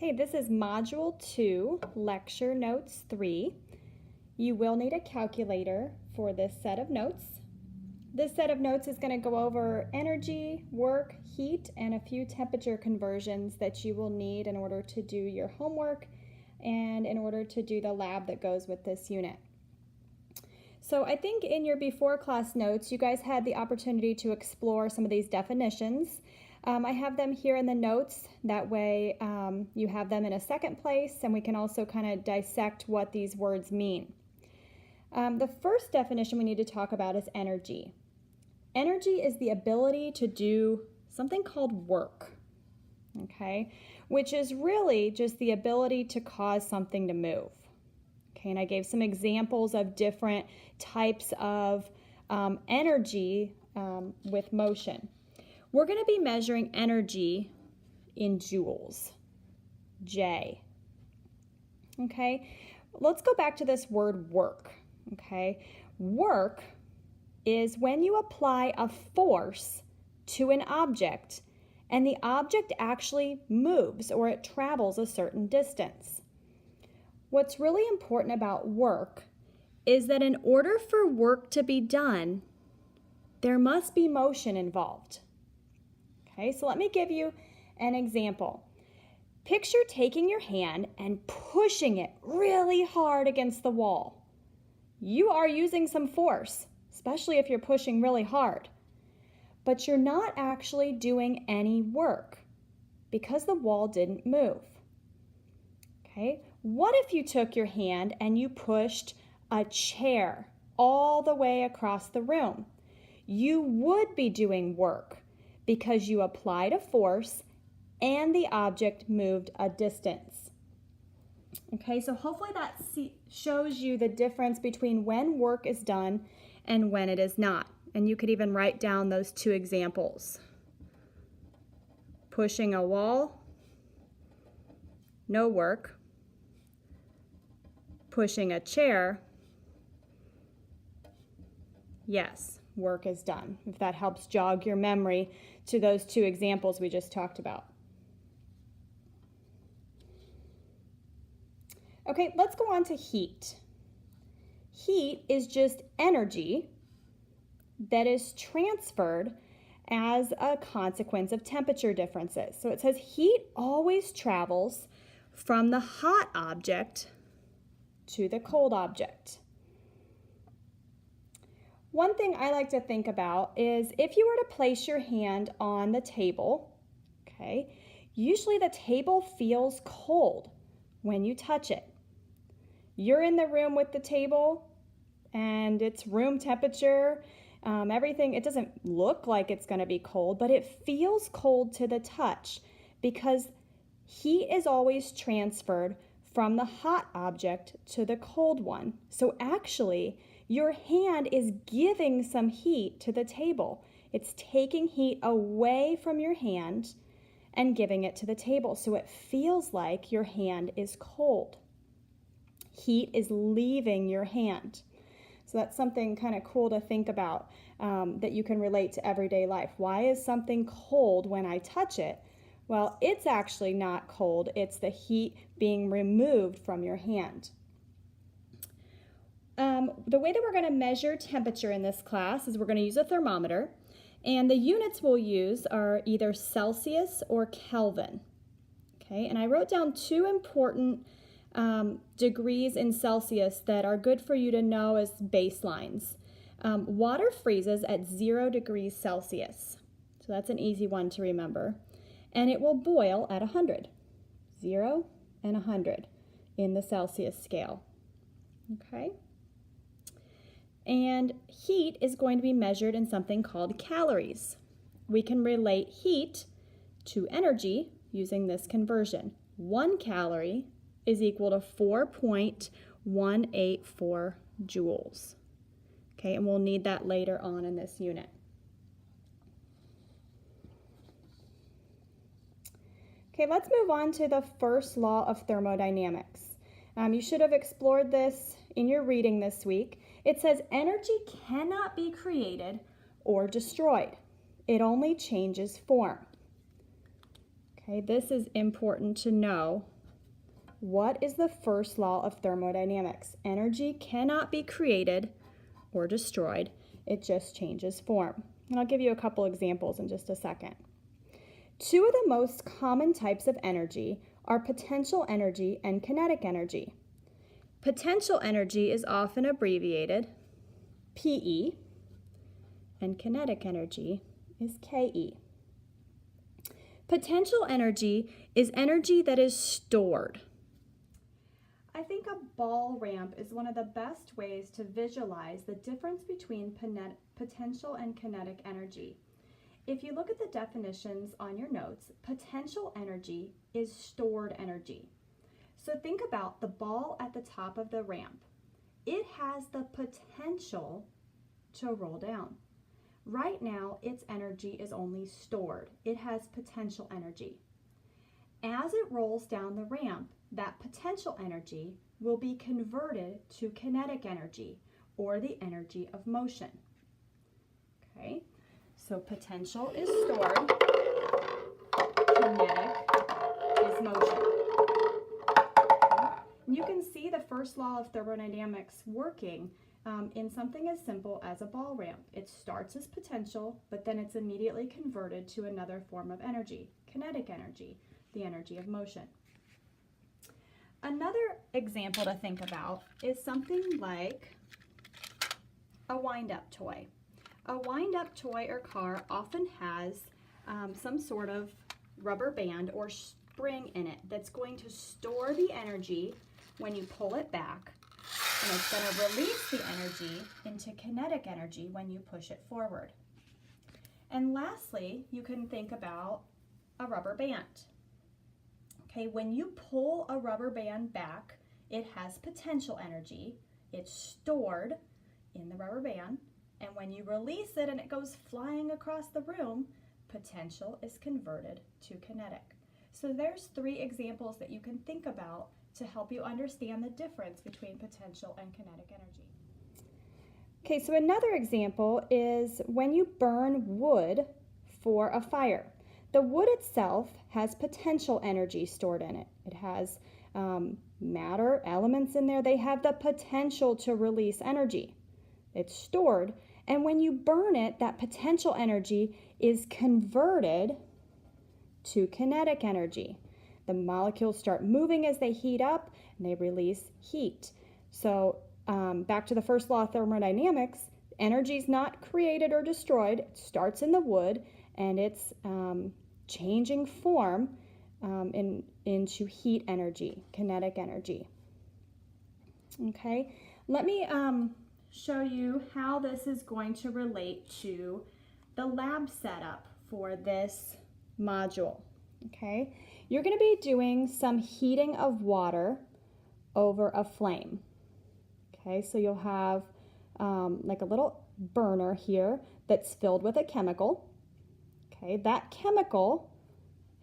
Okay, this is Module 2, Lecture Notes 3. You will need a calculator for this set of notes. This set of notes is going to go over energy, work, heat, and a few temperature conversions that you will need in order to do your homework and in order to do the lab that goes with this unit. So I think in your before class notes, you guys had the opportunity to explore some of these definitions. I have them here in the notes. That way you have them in a second place, and we can also kind of dissect what these words mean. The first definition we need to talk about is energy. Energy is the ability to do something called work, okay, which is really just the ability to cause something to move. Okay, and I gave some examples of different types of energy with motion. We're going to be measuring energy in joules, J. Okay, let's go back to this word work. Okay, work is when you apply a force to an object and the object actually moves or it travels a certain distance. What's really important about work is that in order for work to be done, there must be motion involved. Okay, so let me give you an example. Picture taking your hand and pushing it really hard against the wall. You are using some force, especially if you're pushing really hard, but you're not actually doing any work because the wall didn't move. Okay, what if you took your hand and you pushed a chair all the way across the room? You would be doing work because you applied a force and the object moved a distance. Okay, so hopefully that shows you the difference between when work is done and when it is not. And you could even write down those two examples. Pushing a wall, no work. Pushing a chair, yes, work is done. If that helps jog your memory to those two examples we just talked about. Okay, let's go on to heat. Heat is just energy that is transferred as a consequence of temperature differences. So it says heat always travels from the hot object to the cold object. One thing I like to think about is if you were to place your hand on the table, okay, usually the table feels cold when you touch it. You're in the room with the table and it's room temperature, everything, it doesn't look like it's going to be cold, but it feels cold to the touch because heat is always transferred from the hot object to the cold one. So actually, your hand is giving some heat to the table. It's taking heat away from your hand and giving it to the table. So it feels like your hand is cold. Heat is leaving your hand. So that's something kind of cool to think about that you can relate to everyday life. Why is something cold when I touch it? Well, it's actually not cold. It's the heat being removed from your hand. The way that we're going to measure temperature in this class is we're going to use a thermometer, and the units we'll use are either Celsius or Kelvin. Okay, and I wrote down two important degrees in Celsius that are good for you to know as baselines. Water freezes at 0 degrees Celsius, so that's an easy one to remember. And it will boil at 100, 0 and 100 in the Celsius scale. Okay? And heat is going to be measured in something called calories. We can relate heat to energy using this conversion. 1 calorie is equal to 4.184 joules. Okay, and we'll need that later on in this unit. Okay, let's move on to the first law of thermodynamics. You should have explored this in your reading this week. It says energy cannot be created or destroyed. It only changes form. Okay, this is important to know what is the first law of thermodynamics? Energy cannot be created or destroyed. It just changes form. And I'll give you a couple examples in just a second. Two of the most common types of energy are potential energy and kinetic energy. Potential energy is often abbreviated PE, and kinetic energy is KE. Potential energy is energy that is stored. I think a ball ramp is one of the best ways to visualize the difference between potential and kinetic energy. If you look at the definitions on your notes, potential energy is stored energy. So think about the ball at the top of the ramp. It has the potential to roll down. Right now, its energy is only stored. It has potential energy. As it rolls down the ramp, that potential energy will be converted to kinetic energy, or the energy of motion. Okay, so potential is stored, kinetic is motion. You can see the first law of thermodynamics working in something as simple as a ball ramp. It starts as potential, but then it's immediately converted to another form of energy, kinetic energy, the energy of motion. Another example to think about is something like a wind-up toy. A wind-up toy or car often has some sort of rubber band or spring in it that's going to store the energy when you pull it back, and it's going to release the energy into kinetic energy when you push it forward. And lastly, you can think about a rubber band. Okay, when you pull a rubber band back, it has potential energy. It's stored in the rubber band, and when you release it and it goes flying across the room, potential is converted to kinetic. So there's three examples that you can think about to help you understand the difference between potential and kinetic energy. Okay, so another example is when you burn wood for a fire. The wood itself has potential energy stored in it. It has matter, elements in there. They have the potential to release energy. It's stored, and when you burn it, that potential energy is converted to kinetic energy. The molecules start moving as they heat up, and they release heat. So back to the first law of thermodynamics, energy is not created or destroyed. It starts in the wood, and it's changing form into heat energy, kinetic energy. Okay, let me show you how this is going to relate to the lab setup for this module. Okay, you're going to be doing some heating of water over a flame. Okay, so you'll have like a little burner here that's filled with a chemical. Okay, that chemical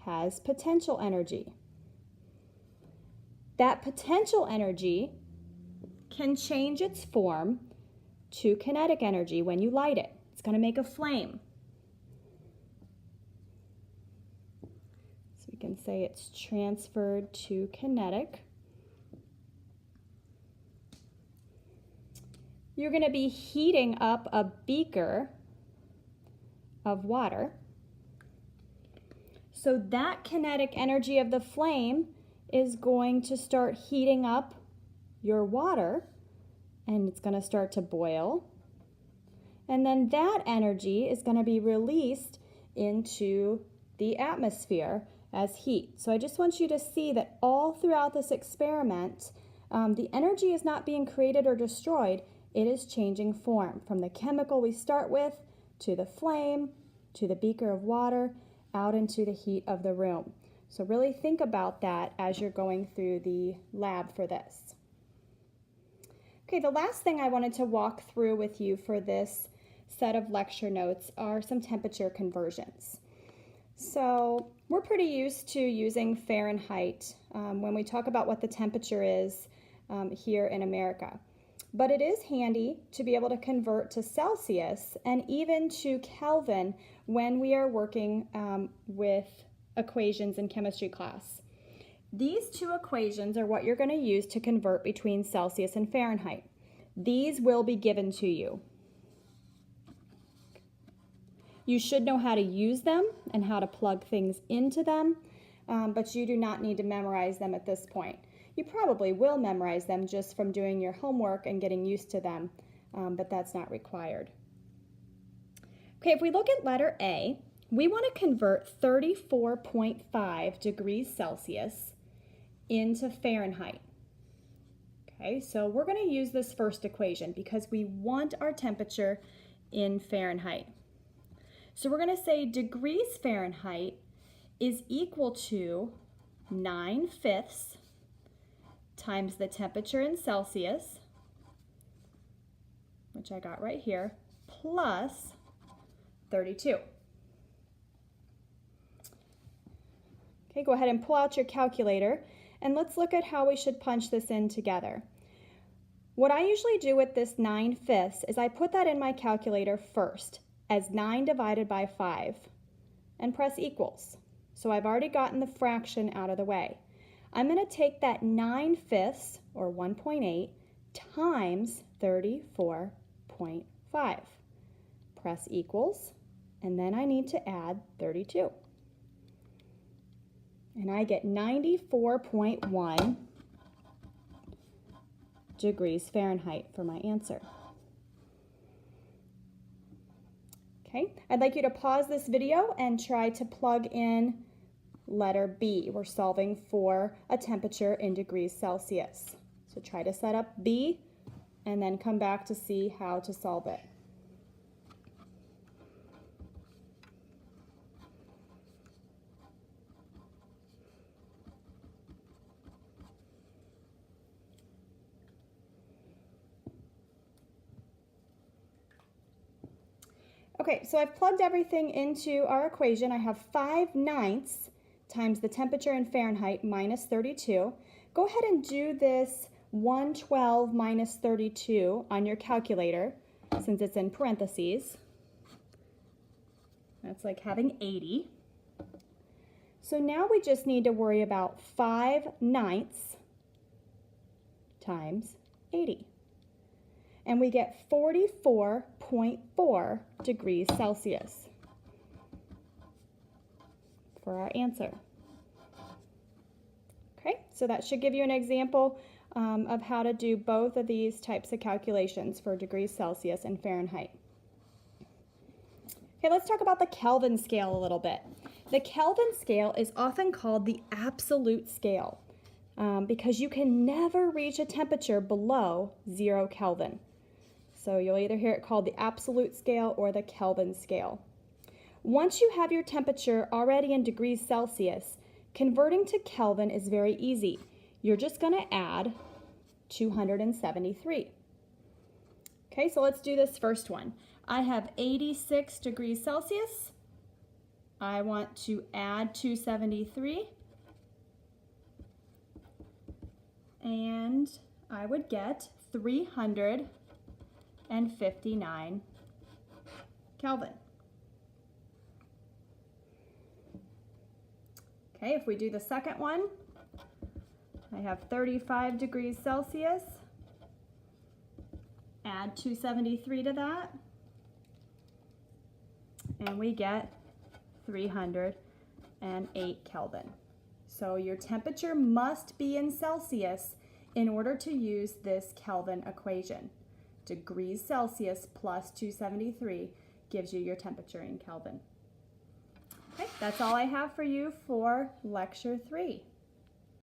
has potential energy. That potential energy can change its form to kinetic energy when you light it. It's going to make a flame. So we can say it's transferred to kinetic. You're going to be heating up a beaker of water. So that kinetic energy of the flame is going to start heating up your water, and it's going to start to boil. And then that energy is going to be released into the atmosphere as heat. So I just want you to see that all throughout this experiment, the energy is not being created or destroyed. It is changing form from the chemical we start with to the flame, to the beaker of water, out into the heat of the room. So really think about that as you're going through the lab for this. Okay, the last thing I wanted to walk through with you for this set of lecture notes are some temperature conversions. So we're pretty used to using Fahrenheit when we talk about what the temperature is here in America. But it is handy to be able to convert to Celsius and even to Kelvin when we are working with equations in chemistry class. These two equations are what you're going to use to convert between Celsius and Fahrenheit. These will be given to you. You should know how to use them and how to plug things into them, but you do not need to memorize them at this point. You probably will memorize them just from doing your homework and getting used to them, but that's not required. Okay, if we look at letter A, we want to convert 34.5 degrees Celsius into Fahrenheit. Okay, so we're going to use this first equation because we want our temperature in Fahrenheit. So we're going to say degrees Fahrenheit is equal to 9/5 times the temperature in Celsius, which I got right here, plus 32. Okay, go ahead and pull out your calculator and let's look at how we should punch this in together. What I usually do with this 9/5 is I put that in my calculator first as 9 divided by 5 and press equals. So I've already gotten the fraction out of the way. I'm going to take that 9/5 or 1.8 times 34.5. Press equals, and then I need to add 32. And I get 94.1 degrees Fahrenheit for my answer. Okay, I'd like you to pause this video and try to plug in letter B. We're solving for a temperature in degrees Celsius. So try to set up B and then come back to see how to solve it. Okay, so I've plugged everything into our equation. I have 5/9 times the temperature in Fahrenheit minus 32. Go ahead and do this 112 minus 32 on your calculator since it's in parentheses. That's like having 80. So now we just need to worry about 5/9 times 80. And we get 44.4 degrees Celsius for our answer. Okay, so that should give you an example of how to do both of these types of calculations for degrees Celsius and Fahrenheit. Okay, let's talk about the Kelvin scale a little bit. The Kelvin scale is often called the absolute scale because you can never reach a temperature below 0 Kelvin. So you'll either hear it called the absolute scale or the Kelvin scale. Once you have your temperature already in degrees Celsius, converting to Kelvin is very easy. You're just going to add 273. Okay, so let's do this first one. I have 86 degrees Celsius. I want to add 273. And I would get 359 Kelvin. Okay, if we do the second one, I have 35 degrees Celsius. Add 273 to that, and we get 308 Kelvin. So your temperature must be in Celsius in order to use this Kelvin equation. Degrees Celsius plus 273 gives you your temperature in Kelvin. Okay, that's all I have for you for lecture 3.